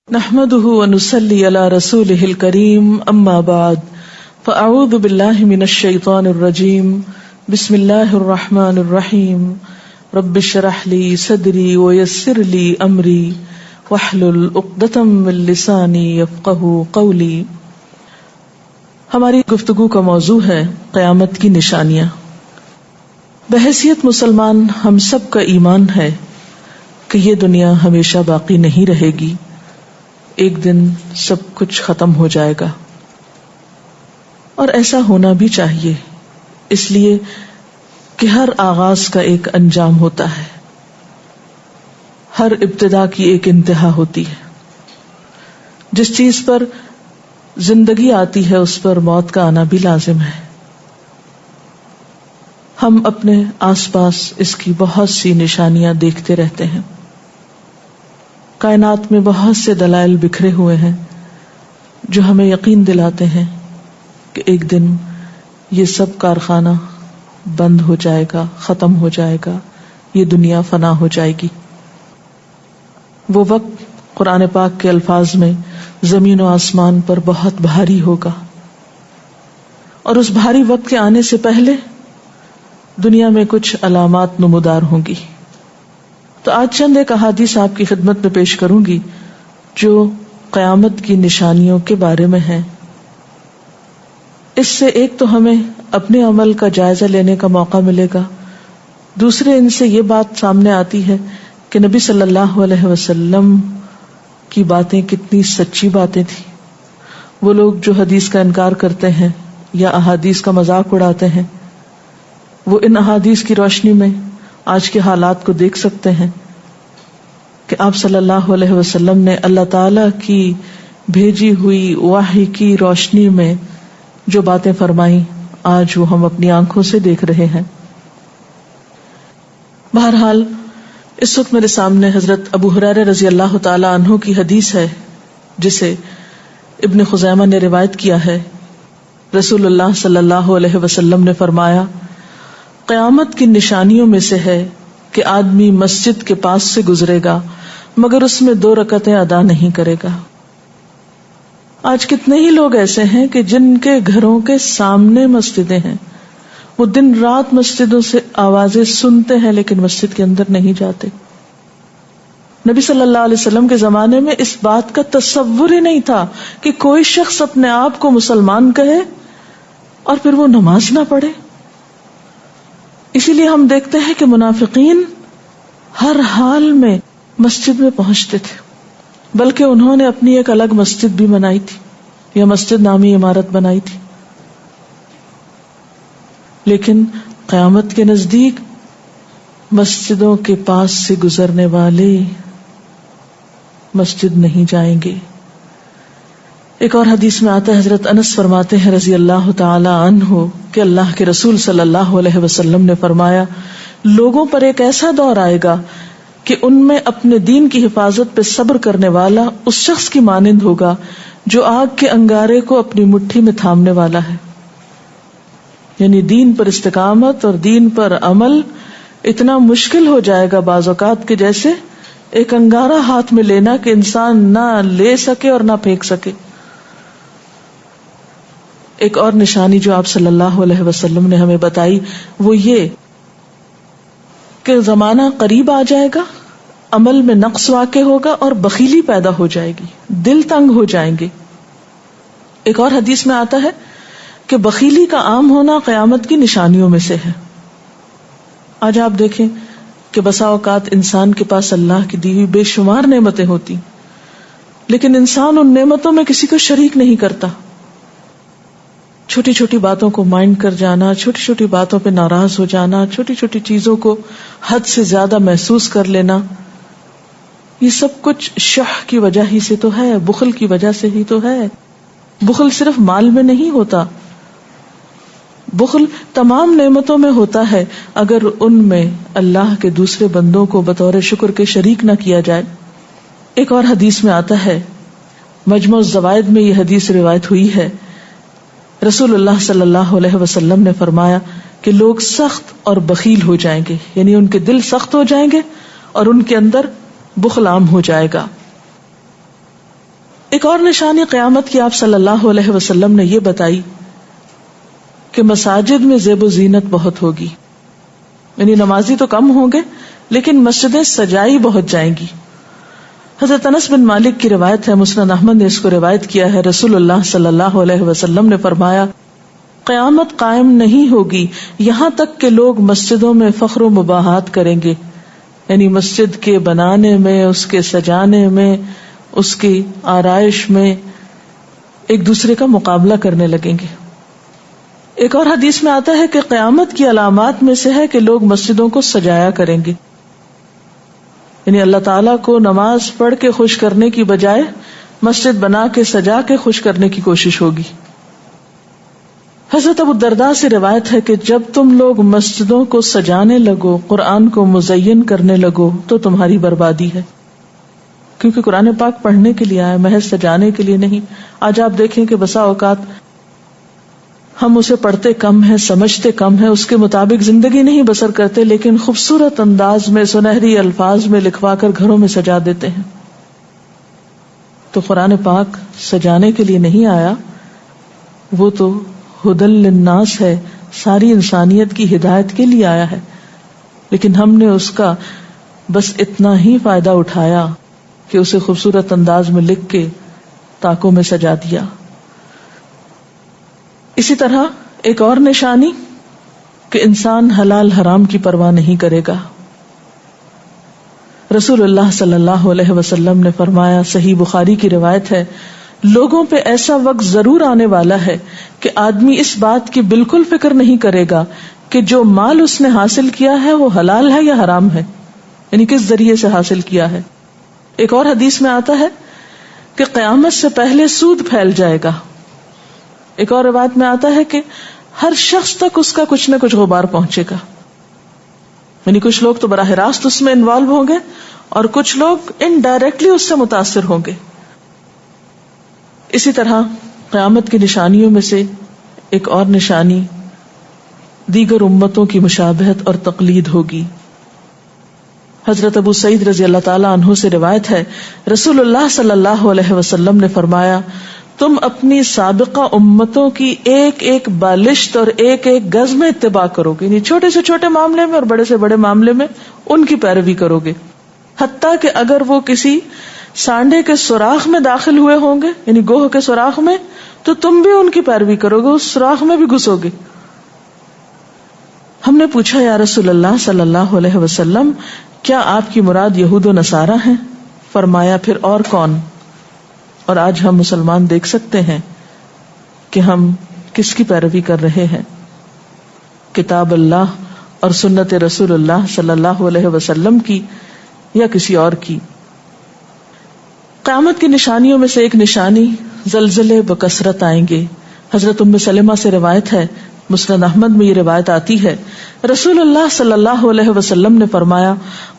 نحمده ونصلي على رسوله الكريم اما بعد فاعوذ بالله من الشيطان الرجيم بسم الله الرحمن الرحيم رب اشرح لي صدري ويسر لي امري واحلل عقدة من لساني يفقهوا قولي. ہماری گفتگو کا موضوع ہے قیامت کی نشانیاں. بحیثیت مسلمان ہم سب کا ایمان ہے کہ یہ دنیا ہمیشہ باقی نہیں رہے گی، ایک دن سب کچھ ختم ہو جائے گا، اور ایسا ہونا بھی چاہیے، اس لیے کہ ہر آغاز کا ایک انجام ہوتا ہے، ہر ابتدا کی ایک انتہا ہوتی ہے. جس چیز پر زندگی آتی ہے اس پر موت کا آنا بھی لازم ہے. ہم اپنے آس پاس اس کی بہت سی نشانیاں دیکھتے رہتے ہیں. کائنات میں بہت سے دلائل بکھرے ہوئے ہیں جو ہمیں یقین دلاتے ہیں کہ ایک دن یہ سب کارخانہ بند ہو جائے گا، ختم ہو جائے گا، یہ دنیا فنا ہو جائے گی. وہ وقت قرآن پاک کے الفاظ میں زمین و آسمان پر بہت بھاری ہوگا، اور اس بھاری وقت کے آنے سے پہلے دنیا میں کچھ علامات نمودار ہوں گی. تو آج چند ایک احادیث آپ کی خدمت میں پیش کروں گی جو قیامت کی نشانیوں کے بارے میں ہیں. اس سے ایک تو ہمیں اپنے عمل کا جائزہ لینے کا موقع ملے گا، دوسرے ان سے یہ بات سامنے آتی ہے کہ نبی صلی اللہ علیہ وسلم کی باتیں کتنی سچی باتیں تھیں. وہ لوگ جو حدیث کا انکار کرتے ہیں یا احادیث کا مذاق اڑاتے ہیں، وہ ان احادیث کی روشنی میں آج کے حالات کو دیکھ سکتے ہیں کہ آپ صلی اللہ علیہ وسلم نے اللہ تعالی کی بھیجی ہوئی وحی کی روشنی میں جو باتیں فرمائیں آج وہ ہم اپنی آنکھوں سے دیکھ رہے ہیں. بہرحال اس وقت میرے سامنے حضرت ابو ہریرہ رضی اللہ تعالی عنہ کی حدیث ہے جسے ابن خزیمہ نے روایت کیا ہے. رسول اللہ صلی اللہ علیہ وسلم نے فرمایا، قیامت کی نشانیوں میں سے ہے کہ آدمی مسجد کے پاس سے گزرے گا مگر اس میں 2 رکعتیں ادا نہیں کرے گا. آج کتنے ہی لوگ ایسے ہیں کہ جن کے گھروں کے سامنے مسجدیں ہیں، وہ دن رات مسجدوں سے آوازیں سنتے ہیں لیکن مسجد کے اندر نہیں جاتے. نبی صلی اللہ علیہ وسلم کے زمانے میں اس بات کا تصور ہی نہیں تھا کہ کوئی شخص اپنے آپ کو مسلمان کہے اور پھر وہ نماز نہ پڑھے. اسی لیے ہم دیکھتے ہیں کہ منافقین ہر حال میں مسجد میں پہنچتے تھے، بلکہ انہوں نے اپنی ایک الگ مسجد بھی بنائی تھی یا مسجد نامی عمارت بنائی تھی. لیکن قیامت کے نزدیک مسجدوں کے پاس سے گزرنے والے مسجد نہیں جائیں گے. ایک اور حدیث میں آتا ہے، حضرت انس فرماتے ہیں رضی اللہ تعالی عنہ کہ اللہ کے رسول صلی اللہ علیہ وسلم نے فرمایا، لوگوں پر ایک ایسا دور آئے گا کہ ان میں اپنے دین کی حفاظت پہ صبر کرنے والا اس شخص کی مانند ہوگا جو آگ کے انگارے کو اپنی مٹھی میں تھامنے والا ہے. یعنی دین پر استقامت اور دین پر عمل اتنا مشکل ہو جائے گا بعض اوقات کہ جیسے ایک انگارہ ہاتھ میں لینا کہ انسان نہ لے سکے اور نہ پھینک سکے. ایک اور نشانی جو آپ صلی اللہ علیہ وسلم نے ہمیں بتائی وہ یہ کہ زمانہ قریب آ جائے گا، عمل میں نقص واقع ہوگا اور بخیلی پیدا ہو جائے گی، دل تنگ ہو جائیں گے. ایک اور حدیث میں آتا ہے کہ بخیلی کا عام ہونا قیامت کی نشانیوں میں سے ہے. آج آپ دیکھیں کہ بسا اوقات انسان کے پاس اللہ کی دی ہوئی بے شمار نعمتیں ہوتی لیکن انسان ان نعمتوں میں کسی کو شریک نہیں کرتا. چھوٹی چھوٹی باتوں کو مائنڈ کر جانا، چھوٹی چھوٹی باتوں پہ ناراض ہو جانا، چھوٹی چھوٹی چیزوں کو حد سے زیادہ محسوس کر لینا، یہ سب کچھ شح کی وجہ ہی سے تو ہے، بخل کی وجہ سے ہی تو ہے. بخل صرف مال میں نہیں ہوتا، بخل تمام نعمتوں میں ہوتا ہے اگر ان میں اللہ کے دوسرے بندوں کو بطور شکر کے شریک نہ کیا جائے. ایک اور حدیث میں آتا ہے، مجموع الزوائد میں یہ حدیث روایت ہوئی ہے، رسول اللہ صلی اللہ علیہ وسلم نے فرمایا کہ لوگ سخت اور بخیل ہو جائیں گے، یعنی ان کے دل سخت ہو جائیں گے اور ان کے اندر بخل عام ہو جائے گا. ایک اور نشانی قیامت کی آپ صلی اللہ علیہ وسلم نے یہ بتائی کہ مساجد میں زیب و زینت بہت ہوگی، یعنی نمازی تو کم ہوں گے لیکن مسجدیں سجائی بہت جائیں گی. حضرت انس بن مالک کی روایت ہے، مسند احمد نے اس کو روایت کیا ہے، رسول اللہ صلی اللہ علیہ وسلم نے فرمایا قیامت قائم نہیں ہوگی یہاں تک کہ لوگ مسجدوں میں فخر و مباحات کریں گے، یعنی مسجد کے بنانے میں، اس کے سجانے میں، اس کی آرائش میں ایک دوسرے کا مقابلہ کرنے لگیں گے. ایک اور حدیث میں آتا ہے کہ قیامت کی علامات میں سے ہے کہ لوگ مسجدوں کو سجایا کریں گے، یعنی اللہ تعالیٰ کو نماز پڑھ کے خوش کرنے کی بجائے مسجد بنا کے سجا کے خوش کرنے کی کوشش ہوگی. حضرت ابو الدرداء سے روایت ہے کہ جب تم لوگ مسجدوں کو سجانے لگو، قرآن کو مزین کرنے لگو تو تمہاری بربادی ہے، کیونکہ قرآن پاک پڑھنے کے لیے آیا، محض سجانے کے لیے نہیں. آج آپ دیکھیں کہ بسا اوقات ہم اسے پڑھتے کم ہیں، سمجھتے کم ہیں، اس کے مطابق زندگی نہیں بسر کرتے، لیکن خوبصورت انداز میں سنہری الفاظ میں لکھوا کر گھروں میں سجا دیتے ہیں. تو قرآن پاک سجانے کے لیے نہیں آیا، وہ تو ہدی للناس ہے، ساری انسانیت کی ہدایت کے لیے آیا ہے، لیکن ہم نے اس کا بس اتنا ہی فائدہ اٹھایا کہ اسے خوبصورت انداز میں لکھ کے تاکوں میں سجا دیا. اسی طرح ایک اور نشانی کہ انسان حلال حرام کی پرواہ نہیں کرے گا. رسول اللہ صلی اللہ علیہ وسلم نے فرمایا، صحیح بخاری کی روایت ہے، لوگوں پہ ایسا وقت ضرور آنے والا ہے کہ آدمی اس بات کی بالکل فکر نہیں کرے گا کہ جو مال اس نے حاصل کیا ہے وہ حلال ہے یا حرام ہے، یعنی کس ذریعے سے حاصل کیا ہے. ایک اور حدیث میں آتا ہے کہ قیامت سے پہلے سود پھیل جائے گا. ایک اور روایت میں آتا ہے کہ ہر شخص تک اس کا کچھ نہ کچھ غبار پہنچے گا، یعنی کچھ لوگ تو براہ راست اس میں انوالو ہوں گے اور کچھ لوگ انڈائریکٹلی اس سے متاثر ہوں گے. اسی طرح قیامت کی نشانیوں میں سے ایک اور نشانی دیگر امتوں کی مشابہت اور تقلید ہوگی. حضرت ابو سعید رضی اللہ تعالی عنہ سے روایت ہے، رسول اللہ صلی اللہ علیہ وسلم نے فرمایا، تم اپنی سابقہ امتوں کی ایک ایک بالشت اور ایک ایک گز میں اتباع کرو گے، یعنی چھوٹے سے چھوٹے معاملے میں اور بڑے سے بڑے معاملے میں ان کی پیروی کرو گے، حتیٰ کہ اگر وہ کسی سانڈے کے سوراخ میں داخل ہوئے ہوں گے، یعنی گوہ کے سوراخ میں، تو تم بھی ان کی پیروی کرو گے، اس سوراخ میں بھی گھسو گے. ہم نے پوچھا، یا رسول اللہ صلی اللہ علیہ وسلم، کیا آپ کی مراد یہود و نصارہ ہیں؟ فرمایا، پھر اور کون؟ اور آج ہم مسلمان دیکھ سکتے ہیں کہ ہم کس کی پیروی کر رہے ہیں، کتاب اللہ اور سنت رسول اللہ صلی اللہ علیہ وسلم کی یا کسی اور کی. قیامت کی نشانیوں میں سے ایک نشانی زلزلے بکثرت آئیں گے. حضرت ام سلمہ سے روایت ہے، مسند احمد میں یہ روایت آتی ہے، رسول اللہ صلی اللہ علیہ وسلم نے فرمایا،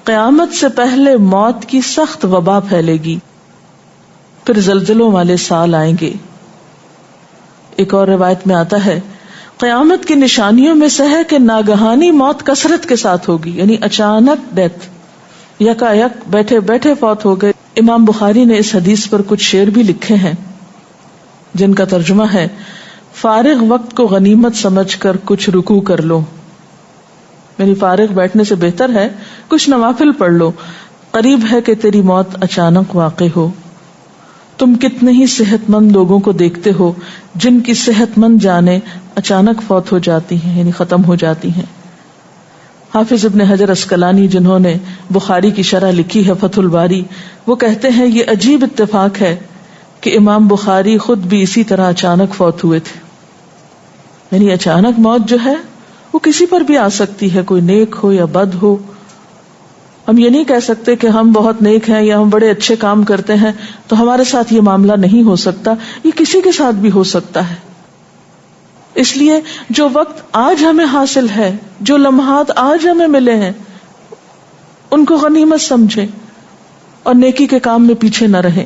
قیامت سے پہلے موت کی سخت وبا پھیلے گی، پھر زلزلوں والے سال آئیں گے. ایک اور روایت میں آتا ہے، قیامت کی نشانیوں میں سے ہے کہ ناگہانی موت کثرت کے ساتھ ہوگی، یعنی اچانک ڈیتھ، یکا یک بیٹھے بیٹھے فوت ہو گئے. امام بخاری نے اس حدیث پر کچھ شعر بھی لکھے ہیں جن کا ترجمہ ہے، فارغ وقت کو غنیمت سمجھ کر کچھ رکوع کر لو، یعنی فارغ بیٹھنے سے بہتر ہے کچھ نوافل پڑھ لو، قریب ہے کہ تیری موت اچانک واقع ہو. تم کتنے ہی صحت مند لوگوں کو دیکھتے ہو جن کی صحت مند جانیں اچانک فوت ہو جاتی ہیں، یعنی ختم ہو جاتی ہیں. حافظ ابن حجر عسقلانی جنہوں نے بخاری کی شرح لکھی ہے فتح الباری، وہ کہتے ہیں یہ عجیب اتفاق ہے کہ امام بخاری خود بھی اسی طرح اچانک فوت ہوئے تھے. یعنی اچانک موت جو ہے وہ کسی پر بھی آ سکتی ہے، کوئی نیک ہو یا بد ہو. ہم یہ نہیں کہہ سکتے کہ ہم بہت نیک ہیں یا ہم بڑے اچھے کام کرتے ہیں تو ہمارے ساتھ یہ معاملہ نہیں ہو سکتا، یہ کسی کے ساتھ بھی ہو سکتا ہے. اس لیے جو وقت آج ہمیں حاصل ہے، جو لمحات آج ہمیں ملے ہیں، ان کو غنیمت سمجھیں اور نیکی کے کام میں پیچھے نہ رہیں.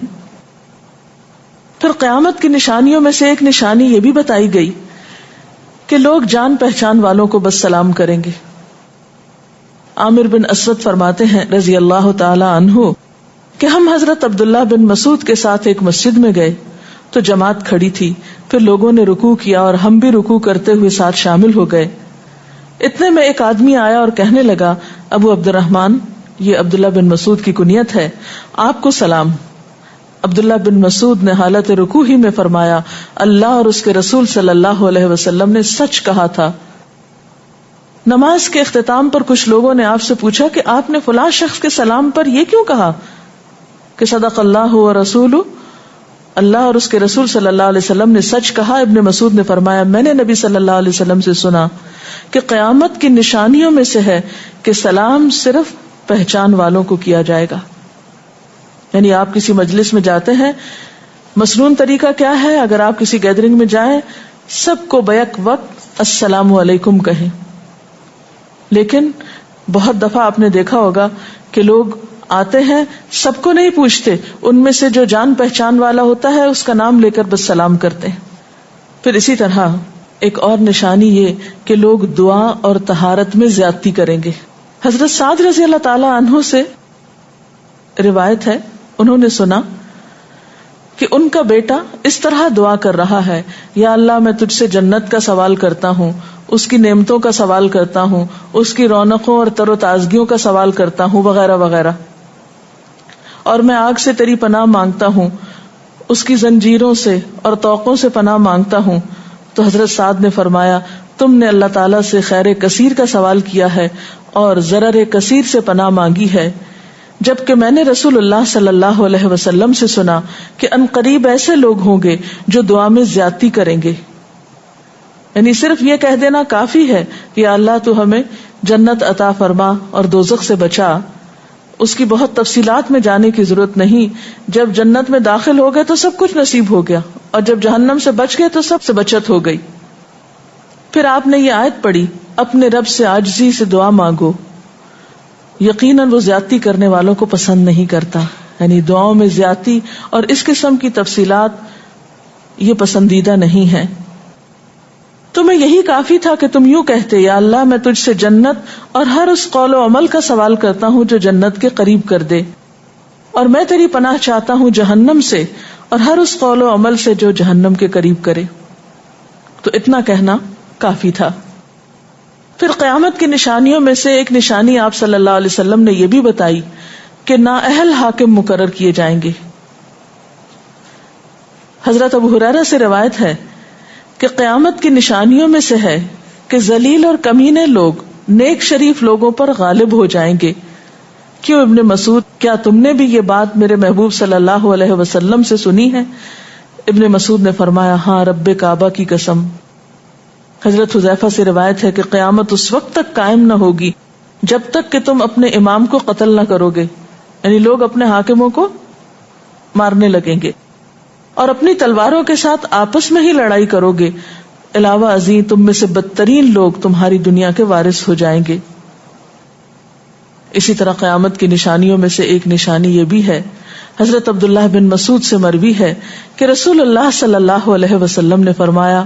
پھر قیامت کی نشانیوں میں سے ایک نشانی یہ بھی بتائی گئی کہ لوگ جان پہچان والوں کو بس سلام کریں گے. عامر بن اسود فرماتے ہیں رضی اللہ تعالی عنہ کہ ہم حضرت عبداللہ بن مسعود کے ساتھ ایک مسجد میں گئے تو جماعت کھڑی تھی، پھر لوگوں نے رکوع کیا اور ہم بھی رکوع کرتے ہوئے ساتھ شامل ہو گئے. اتنے میں ایک آدمی آیا اور کہنے لگا، ابو عبد الرحمن، یہ عبداللہ بن مسعود کی کنیت ہے، آپ کو سلام. عبداللہ بن مسعود نے حالت رکوع ہی میں فرمایا، اللہ اور اس کے رسول صلی اللہ علیہ وسلم نے سچ کہا تھا. نماز کے اختتام پر کچھ لوگوں نے آپ سے پوچھا کہ آپ نے فلاں شخص کے سلام پر یہ کیوں کہا کہ صدق اللہ و رسول، اللہ اور اس کے رسول صلی اللہ علیہ وسلم نے سچ کہا. ابن مسعود نے فرمایا، میں نے نبی صلی اللہ علیہ وسلم سے سنا کہ قیامت کی نشانیوں میں سے ہے کہ سلام صرف پہچان والوں کو کیا جائے گا. یعنی آپ کسی مجلس میں جاتے ہیں، مسنون طریقہ کیا ہے، اگر آپ کسی گیدرنگ میں جائیں سب کو بیک وقت السلام علیکم کہیں. لیکن بہت دفعہ آپ نے دیکھا ہوگا کہ لوگ آتے ہیں، سب کو نہیں پوچھتے، ان میں سے جو جان پہچان والا ہوتا ہے اس کا نام لے کر بس سلام کرتے ہیں. پھر اسی طرح ایک اور نشانی یہ کہ لوگ دعا اور طہارت میں زیادتی کریں گے. حضرت سعد رضی اللہ تعالی عنہ سے روایت ہے، انہوں نے سنا کہ ان کا بیٹا اس طرح دعا کر رہا ہے، یا اللہ میں تجھ سے جنت کا سوال کرتا ہوں، اس کی نعمتوں کا سوال کرتا ہوں، اس کی رونقوں اور تر و تازگیوں کا سوال کرتا ہوں، وغیرہ وغیرہ. اور میں آگ سے تیری پناہ مانگتا ہوں، اس کی زنجیروں سے اور طوقوں سے پناہ مانگتا ہوں. تو حضرت سعد نے فرمایا، تم نے اللہ تعالیٰ سے خیر کثیر کا سوال کیا ہے اور ضرر کثیر سے پناہ مانگی ہے. جبکہ میں نے رسول اللہ صلی اللہ علیہ وسلم سے سنا کہ ان قریب ایسے لوگ ہوں گے جو دعا میں زیادتی کریں گے. یعنی صرف یہ کہہ دینا کافی ہے کہ اللہ تو ہمیں جنت عطا فرما اور دوزخ سے بچا، اس کی بہت تفصیلات میں جانے کی ضرورت نہیں. جب جنت میں داخل ہو گئے تو سب کچھ نصیب ہو گیا، اور جب جہنم سے بچ گئے تو سب سے بچت ہو گئی. پھر آپ نے یہ آیت پڑھی، اپنے رب سے عاجزی سے دعا مانگو، یقیناً وہ زیادتی کرنے والوں کو پسند نہیں کرتا. یعنی دعاؤں میں زیادتی اور اس قسم کی تفصیلات یہ پسندیدہ نہیں ہے. تمہیں یہی کافی تھا کہ تم یوں کہتے، یا اللہ میں تجھ سے جنت اور ہر اس قول و عمل کا سوال کرتا ہوں جو جنت کے قریب کر دے، اور میں تیری پناہ چاہتا ہوں جہنم سے اور ہر اس قول و عمل سے جو جہنم کے قریب کرے. تو اتنا کہنا کافی تھا. پھر قیامت کی نشانیوں میں سے ایک نشانی آپ صلی اللہ علیہ وسلم نے یہ بھی بتائی کہ نااہل حاکم مقرر کیے جائیں گے. حضرت ابو ہریرہ سے روایت ہے کہ قیامت کی نشانیوں میں سے ہے کہ ذلیل اور کمینے لوگ نیک شریف لوگوں پر غالب ہو جائیں گے. کیوں ابن مسعود، کیا تم نے بھی یہ بات میرے محبوب صلی اللہ علیہ وسلم سے سنی ہے؟ ابن مسعود نے فرمایا، ہاں رب کعبہ کی قسم. حضرت حذیفہ سے روایت ہے کہ قیامت اس وقت تک قائم نہ ہوگی جب تک کہ تم اپنے امام کو قتل نہ کرو گے. یعنی لوگ اپنے حاکموں کو مارنے لگیں گے اور اپنی تلواروں کے ساتھ آپس میں ہی لڑائی کرو گے. علاوہ ازیں تم میں سے بدترین لوگ تمہاری دنیا کے وارث ہو جائیں گے. اسی طرح قیامت کی نشانیوں میں سے ایک نشانی یہ بھی ہے، حضرت عبداللہ بن مسعود سے مروی ہے کہ رسول اللہ صلی اللہ علیہ وسلم نے فرمایا،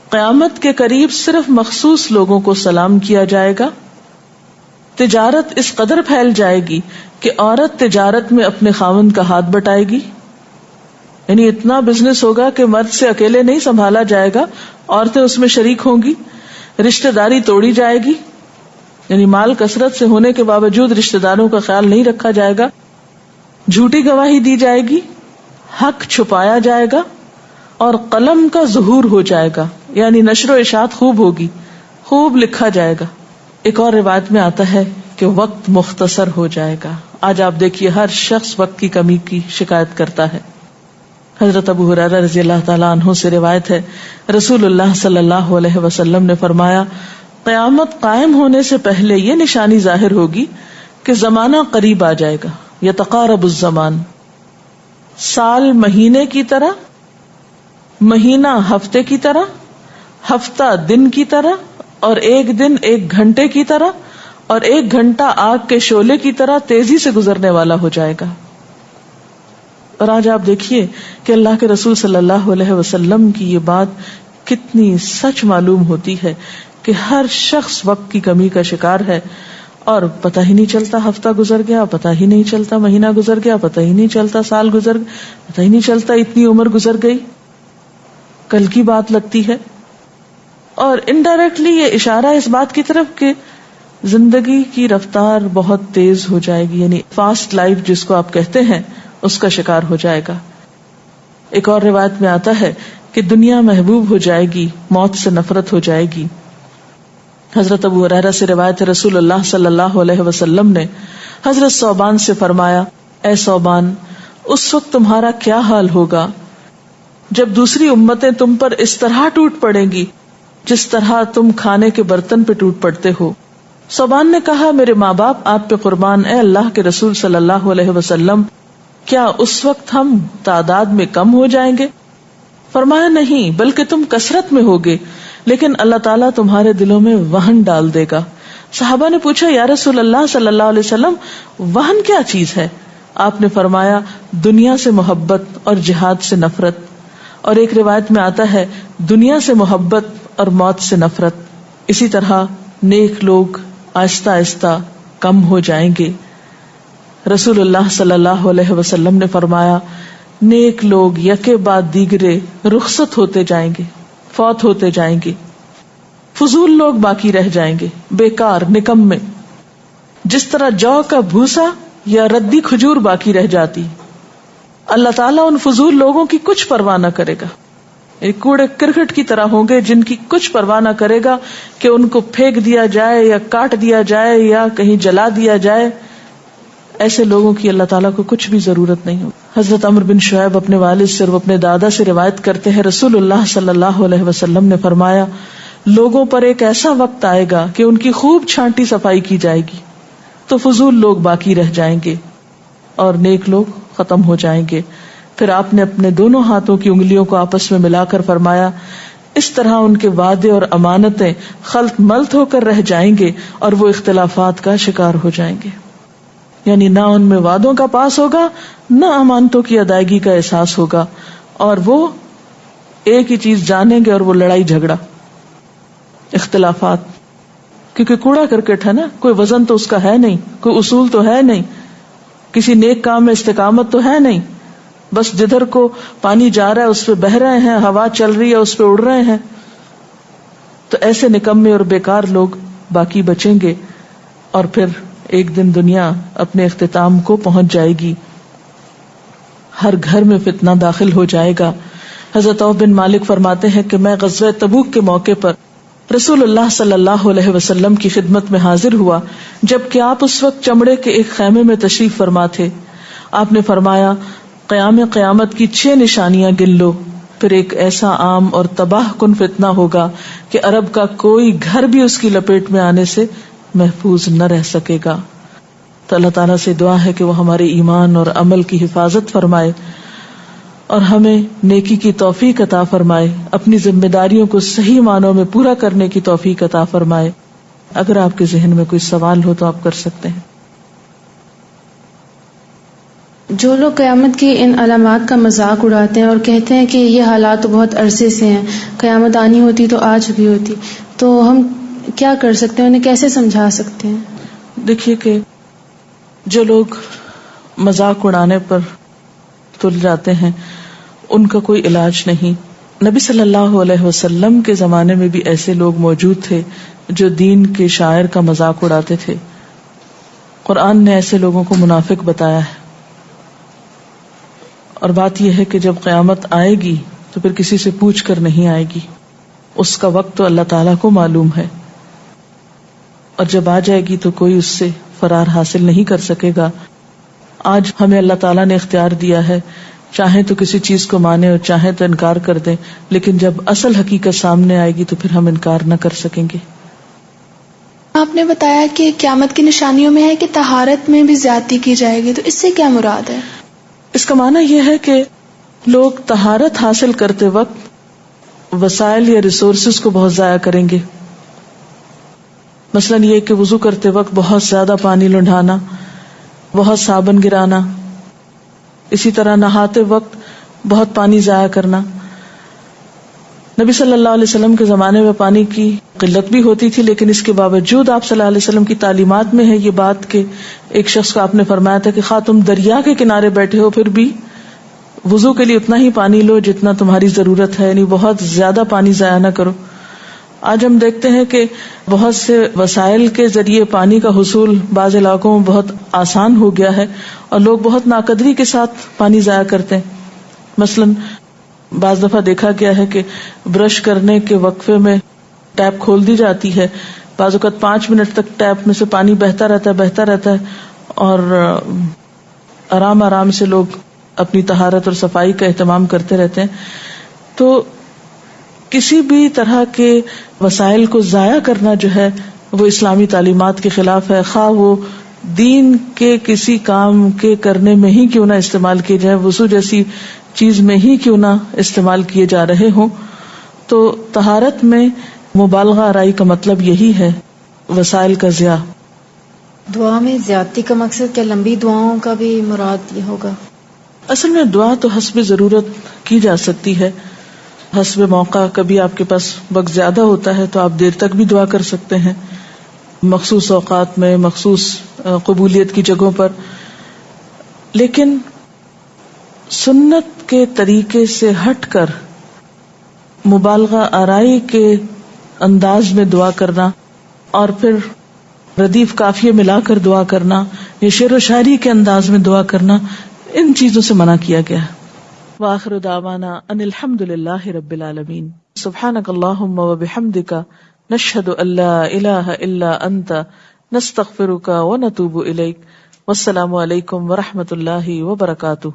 قیامت کے قریب صرف مخصوص لوگوں کو سلام کیا جائے گا. تجارت اس قدر پھیل جائے گی کہ عورت تجارت میں اپنے خاوند کا ہاتھ بٹائے گی. یعنی اتنا بزنس ہوگا کہ مرد سے اکیلے نہیں سنبھالا جائے گا، عورتیں اس میں شریک ہوں گی. رشتہ داری توڑی جائے گی، یعنی مال کثرت سے ہونے کے باوجود رشتہ داروں کا خیال نہیں رکھا جائے گا. جھوٹی گواہی دی جائے گی، حق چھپایا جائے گا، اور قلم کا ظہور ہو جائے گا. یعنی نشر و اشاعت خوب ہوگی، خوب لکھا جائے گا. ایک اور روایت میں آتا ہے کہ وقت مختصر ہو جائے گا. آج آپ دیکھیے ہر شخص وقت کی کمی کی شکایت کرتا ہے. حضرت ابو ہریرہ رضی اللہ تعالیٰ عنہ سے روایت ہے، رسول اللہ صلی اللہ علیہ وسلم نے فرمایا، قیامت قائم ہونے سے پہلے یہ نشانی ظاہر ہوگی کہ زمانہ قریب آ جائے گا. یتقارب الزمان، سال مہینے کی طرح، مہینہ ہفتے کی طرح، ہفتہ دن کی طرح، اور ایک دن ایک گھنٹے کی طرح، اور ایک گھنٹہ آگ کے شعلے کی طرح تیزی سے گزرنے والا ہو جائے گا. اور آج آپ دیکھیے کہ اللہ کے رسول صلی اللہ علیہ وسلم کی یہ بات کتنی سچ معلوم ہوتی ہے کہ ہر شخص وقت کی کمی کا شکار ہے، اور پتہ ہی نہیں چلتا ہفتہ گزر گیا، پتہ ہی نہیں چلتا مہینہ گزر گیا، پتہ ہی نہیں چلتا سال گزر گیا، پتہ ہی نہیں چلتا اتنی عمر گزر گئی، کل کی بات لگتی ہے. اور انڈائریکٹلی یہ اشارہ اس بات کی طرف کہ زندگی کی رفتار بہت تیز ہو جائے گی، یعنی فاسٹ لائف جس کو آپ کہتے ہیں اس کا شکار ہو جائے گا. ایک اور روایت میں آتا ہے کہ دنیا محبوب ہو جائے گی، موت سے نفرت ہو جائے گی. حضرت ابو ہریرہ سے روایت ہے رسول اللہ صلی اللہ علیہ وسلم نے حضرت ثوبان سے فرمایا، اے ثوبان، اس وقت تمہارا کیا حال ہوگا جب دوسری امتیں تم پر اس طرح ٹوٹ پڑیں گی جس طرح تم کھانے کے برتن پہ ٹوٹ پڑتے ہو. ثوبان نے کہا، میرے ماں باپ آپ پہ قربان، اے اللہ کے رسول صلی اللہ علیہ وسلم، کیا اس وقت ہم تعداد میں کم ہو جائیں گے؟ فرمایا، نہیں، بلکہ تم کثرت میں ہوگے، لیکن اللہ تعالیٰ تمہارے دلوں میں وہن ڈال دے گا. صحابہ نے پوچھا، یا رسول اللہ صلی اللہ علیہ وسلم، وہن کیا چیز ہے؟ آپ نے فرمایا، دنیا سے محبت اور جہاد سے نفرت. اور ایک روایت میں آتا ہے، دنیا سے محبت اور موت سے نفرت. اسی طرح نیک لوگ آہستہ آہستہ کم ہو جائیں گے. رسول اللہ صلی اللہ علیہ وسلم نے فرمایا، نیک لوگ یکے بعد دیگرے رخصت ہوتے جائیں گے، فوت ہوتے جائیں گے. فضول لوگ باقی رہ جائیں گے، بیکار، نکمے، جس طرح جو کا بھوسا یا ردی کھجور باقی رہ جاتی. اللہ تعالیٰ ان فضول لوگوں کی کچھ پرواہ نہ کرے گا. ایک کوڑے کرکٹ کی طرح ہوں گے جن کی کچھ پرواہ نہ کرے گا کہ ان کو پھینک دیا جائے یا کاٹ دیا جائے یا کہیں جلا دیا جائے. ایسے لوگوں کی اللہ تعالیٰ کو کچھ بھی ضرورت نہیں ہو. حضرت عمرو بن شعیب اپنے والد سے اور اپنے دادا سے روایت کرتے ہیں، رسول اللہ صلی اللہ علیہ وسلم نے فرمایا، لوگوں پر ایک ایسا وقت آئے گا کہ ان کی خوب چھانٹی صفائی کی جائے گی تو فضول لوگ باقی رہ جائیں گے اور نیک لوگ ختم ہو جائیں گے. پھر آپ نے اپنے دونوں ہاتھوں کی انگلیوں کو آپس میں ملا کر فرمایا، اس طرح ان کے وعدے اور امانتیں خلط ملط ہو کر رہ جائیں گے اور وہ اختلافات کا شکار ہو جائیں گے. یعنی نہ ان میں وعدوں کا پاس ہوگا، نہ امانتوں کی ادائیگی کا احساس ہوگا، اور وہ ایک ہی چیز جانیں گے اور وہ لڑائی جھگڑا، اختلافات. کیونکہ کوڑا کرکٹ ہے نا، کوئی وزن تو اس کا ہے نہیں، کوئی اصول تو ہے نہیں، کسی نیک کام میں استقامت تو ہے نہیں، بس جدھر کو پانی جا رہا ہے اس پہ بہ رہے ہیں، ہوا چل رہی ہے اس پہ اڑ رہے ہیں. تو ایسے نکمے اور بیکار لوگ باقی بچیں گے اور پھر ایک دن دنیا اپنے اختتام کو پہنچ جائے گی. ہر گھر میں فتنہ داخل ہو جائے گا. حضرت عوف بن مالک فرماتے ہیں کہ میں غزوہ تبوک کے موقع پر رسول اللہ صلی اللہ علیہ وسلم کی خدمت میں حاضر ہوا جبکہ آپ اس وقت چمڑے کے ایک خیمے میں تشریف فرما تھے. آپ نے فرمایا، قیامت کی 6 نشانیاں گن لو. پھر ایک ایسا عام اور تباہ کن فتنہ ہوگا کہ عرب کا کوئی گھر بھی اس کی لپیٹ میں آنے سے محفوظ نہ رہ سکے گا. تو اللہ تعالیٰ سے دعا ہے کہ وہ ہمارے ایمان اور عمل کی حفاظت فرمائے اور ہمیں نیکی کی توفیق عطا فرمائے، اپنی ذمہ داریوں کو صحیح معنوں میں پورا کرنے کی توفیق عطا فرمائے. اگر آپ کے ذہن میں کوئی سوال ہو تو آپ کر سکتے ہیں. جو لوگ قیامت کی ان علامات کا مذاق اڑاتے ہیں اور کہتے ہیں کہ یہ حالات تو بہت عرصے سے ہیں، قیامت آنی ہوتی تو آج بھی ہوتی، تو ہم کیا کر سکتے ہیں، انہیں کیسے سمجھا سکتے ہیں؟ دیکھیے کہ جو لوگ مذاق اڑانے پر تل جاتے ہیں ان کا کوئی علاج نہیں. نبی صلی اللہ علیہ وسلم کے زمانے میں بھی ایسے لوگ موجود تھے جو دین کے شاعر کا مذاق اڑاتے تھے. قرآن نے ایسے لوگوں کو منافق بتایا ہے. اور بات یہ ہے کہ جب قیامت آئے گی تو پھر کسی سے پوچھ کر نہیں آئے گی، اس کا وقت تو اللہ تعالیٰ کو معلوم ہے، اور جب آ جائے گی تو کوئی اس سے فرار حاصل نہیں کر سکے گا. آج ہمیں اللہ تعالیٰ نے اختیار دیا ہے، چاہیں تو کسی چیز کو مانیں اور چاہیں تو انکار کر دیں، لیکن جب اصل حقیقت سامنے آئے گی تو پھر ہم انکار نہ کر سکیں گے. آپ نے بتایا کہ قیامت کی نشانیوں میں ہے کہ طہارت میں بھی زیادتی کی جائے گی، تو اس سے کیا مراد ہے؟ اس کا معنی یہ ہے کہ لوگ طہارت حاصل کرتے وقت وسائل یا ریسورسز کو بہت ضائع کریں گے. مثلاً یہ کہ وضو کرتے وقت بہت زیادہ پانی لنڈھانا، بہت صابن گرانا، اسی طرح نہاتے وقت بہت پانی ضائع کرنا. نبی صلی اللہ علیہ وسلم کے زمانے میں پانی کی قلت بھی ہوتی تھی، لیکن اس کے باوجود آپ صلی اللہ علیہ وسلم کی تعلیمات میں ہے یہ بات کہ ایک شخص کو آپ نے فرمایا تھا کہ خواہ تم دریا کے کنارے بیٹھے ہو پھر بھی وضو کے لیے اتنا ہی پانی لو جتنا تمہاری ضرورت ہے، یعنی بہت زیادہ پانی ضائع نہ کرو. آج ہم دیکھتے ہیں کہ بہت سے وسائل کے ذریعے پانی کا حصول بعض علاقوں میں بہت آسان ہو گیا ہے اور لوگ بہت ناقدری کے ساتھ پانی ضائع کرتے ہیں. مثلاً بعض دفعہ دیکھا گیا ہے کہ برش کرنے کے وقفے میں ٹیپ کھول دی جاتی ہے، بعض اوقات 5 منٹ تک ٹیپ میں سے پانی بہتا رہتا ہے اور آرام آرام سے لوگ اپنی طہارت اور صفائی کا اہتمام کرتے رہتے ہیں. تو کسی بھی طرح کے وسائل کو ضائع کرنا جو ہے وہ اسلامی تعلیمات کے خلاف ہے، خواہ وہ دین کے کسی کام کے کرنے میں ہی کیوں نہ استعمال کیے جائے، وضو جیسی چیز میں ہی کیوں نہ استعمال کیے جا رہے ہوں. تو طہارت میں مبالغہ آرائی کا مطلب یہی ہے، وسائل کا ضیاع. دعا میں زیادتی کا مقصد کیا لمبی دعاؤں کا بھی مراد یہ ہوگا؟ اصل میں دعا تو حسب ضرورت کی جا سکتی ہے، حسب موقع. کبھی آپ کے پاس وقت زیادہ ہوتا ہے تو آپ دیر تک بھی دعا کر سکتے ہیں، مخصوص اوقات میں، مخصوص قبولیت کی جگہوں پر. لیکن سنت کے طریقے سے ہٹ کر مبالغہ آرائی کے انداز میں دعا کرنا اور پھر ردیف قافیے ملا کر دعا کرنا یا شعر و شاعری کے انداز میں دعا کرنا، ان چیزوں سے منع کیا گیا. وآخر دعوانا ان الحمد للہ رب العالمین. سبحانک اللہم وبحمدک نشہد ان لا الہ الا انت نستغفرک ونتوب الیک. والسلام علیکم ورحمۃ اللہ وبرکاتہ.